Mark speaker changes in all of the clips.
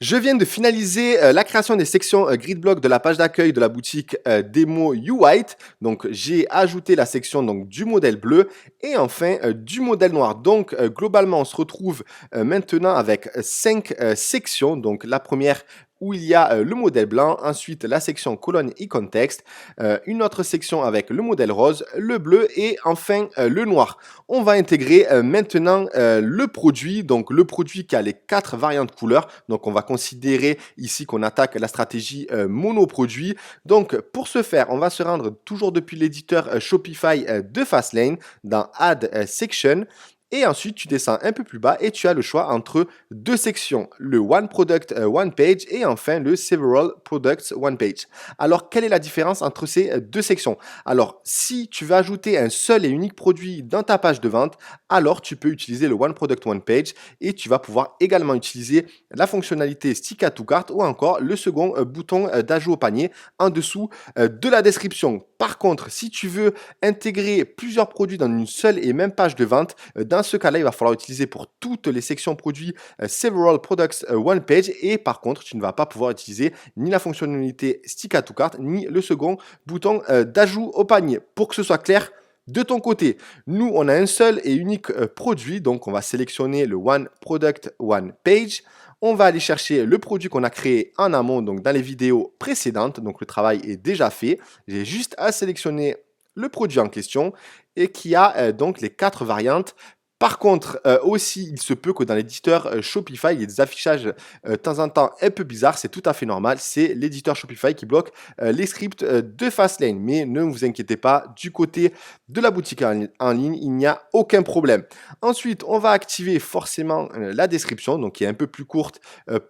Speaker 1: Je viens de finaliser la création des sections Gridblock de la page d'accueil de la boutique Demo YouWhite. Donc, j'ai ajouté la section donc, du modèle bleu et enfin du modèle noir. Donc, globalement, on se retrouve maintenant avec 5 sections. Donc, la première où il y a le modèle blanc, ensuite la section colonne et contexte, une autre section avec le modèle rose, le bleu et enfin le noir. On va intégrer maintenant le produit, donc le produit qui a les 4 variantes couleurs. Donc on va considérer ici qu'on attaque la stratégie monoproduit. Donc pour ce faire, on va se rendre toujours depuis l'éditeur Shopify de Fastlane dans Add Section. Et ensuite, tu descends un peu plus bas et tu as le choix entre deux sections, le One Product One Page et enfin le Several Products One Page. Alors, quelle est la différence entre ces deux sections? Alors, si tu veux ajouter un seul et unique produit dans ta page de vente, alors tu peux utiliser le One Product One Page et tu vas pouvoir également utiliser la fonctionnalité Stick Add to Cart ou encore le second bouton d'ajout au panier en dessous de la description. Par contre, si tu veux intégrer plusieurs produits dans une seule et même page de vente, dans ce cas-là, il va falloir utiliser pour toutes les sections produits Several Products One Page et par contre, tu ne vas pas pouvoir utiliser ni la fonctionnalité Stick Add to Cart ni le second bouton d'ajout au panier. Pour que ce soit clair, de ton côté, nous, on a un seul et unique produit, donc on va sélectionner le One Product One Page. On va aller chercher le produit qu'on a créé en amont, donc dans les vidéos précédentes. Donc le travail est déjà fait. J'ai juste à sélectionner le produit en question et qui a donc les 4 variantes. Par contre, aussi, il se peut que dans l'éditeur Shopify, il y ait des affichages de temps en temps un peu bizarres. C'est tout à fait normal. C'est l'éditeur Shopify qui bloque les scripts de Fastlane. Mais ne vous inquiétez pas, du côté de la boutique en ligne, il n'y a aucun problème. Ensuite, on va activer forcément la description, donc qui est un peu plus courte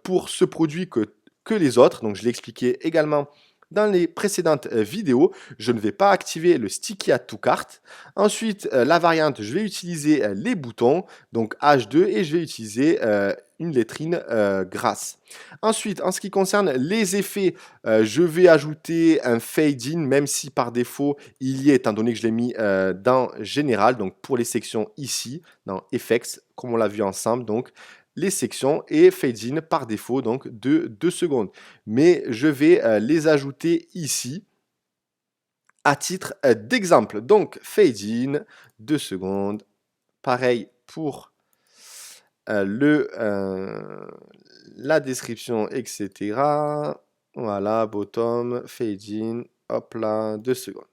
Speaker 1: pour ce produit que les autres. Donc, je l'ai expliqué également dans les précédentes vidéos. Je ne vais pas activer le Sticky Add to Cart. Ensuite, la variante, je vais utiliser les boutons, donc H2, et je vais utiliser une lettrine grasse. Ensuite, en ce qui concerne les effets, je vais ajouter un fade in, même si par défaut il y est, étant donné que je l'ai mis dans général, donc pour les sections ici, dans Effects, comme on l'a vu ensemble, donc les sections et fade in par défaut donc de 2 secondes. Mais je vais les ajouter ici à titre d'exemple. Donc fade in 2 secondes. Pareil pour la description, etc. Voilà, bottom, fade in, hop là, 2 secondes.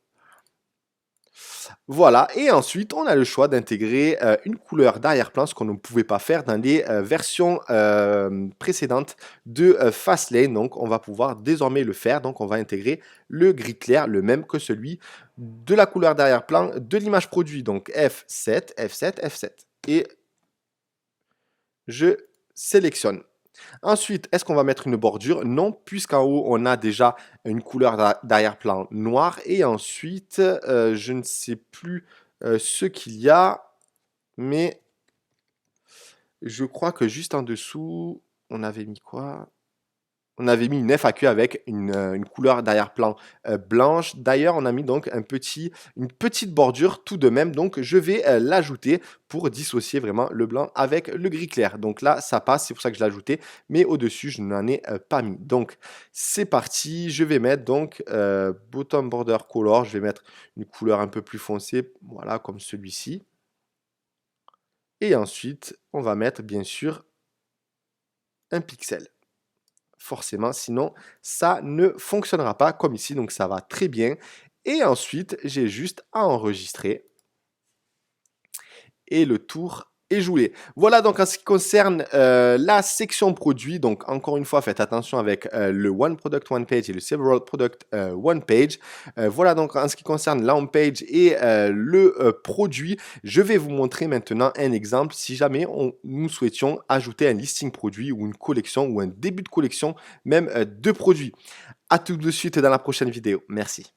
Speaker 1: Voilà, et ensuite, on a le choix d'intégrer une couleur d'arrière-plan, ce qu'on ne pouvait pas faire dans les versions précédentes de Fastlane. Donc, on va pouvoir désormais le faire. Donc, on va intégrer le gris clair, le même que celui de la couleur d'arrière-plan de l'image produit. Donc, F7, F7, F7. Et je sélectionne. Ensuite, est-ce qu'on va mettre une bordure? Non, puisqu'en haut, on a déjà une couleur d'arrière-plan noir. Et ensuite, je ne sais plus ce qu'il y a, mais je crois que juste en dessous, on avait mis quoi? On avait mis une FAQ avec une couleur d'arrière-plan blanche. D'ailleurs, on a mis donc une petite bordure tout de même. Donc, je vais l'ajouter pour dissocier vraiment le blanc avec le gris clair. Donc là, ça passe, c'est pour ça que je l'ai ajouté. Mais au-dessus, je n'en ai pas mis. Donc, c'est parti. Je vais mettre donc Bottom Border Color. Je vais mettre une couleur un peu plus foncée, voilà, comme celui-ci. Et ensuite, on va mettre bien sûr un pixel. Forcément, sinon ça ne fonctionnera pas comme ici, donc ça va très bien. Et ensuite, j'ai juste à enregistrer et le tour est joué. Voilà donc en ce qui concerne la section produit. Donc encore une fois, faites attention avec le One Product One Page et le Several Product One Page. Voilà donc en ce qui concerne la home page et le produit. Je vais vous montrer maintenant un exemple si jamais nous souhaitions ajouter un listing produit ou une collection ou un début de collection même de produits. À tout de suite dans la prochaine vidéo. Merci.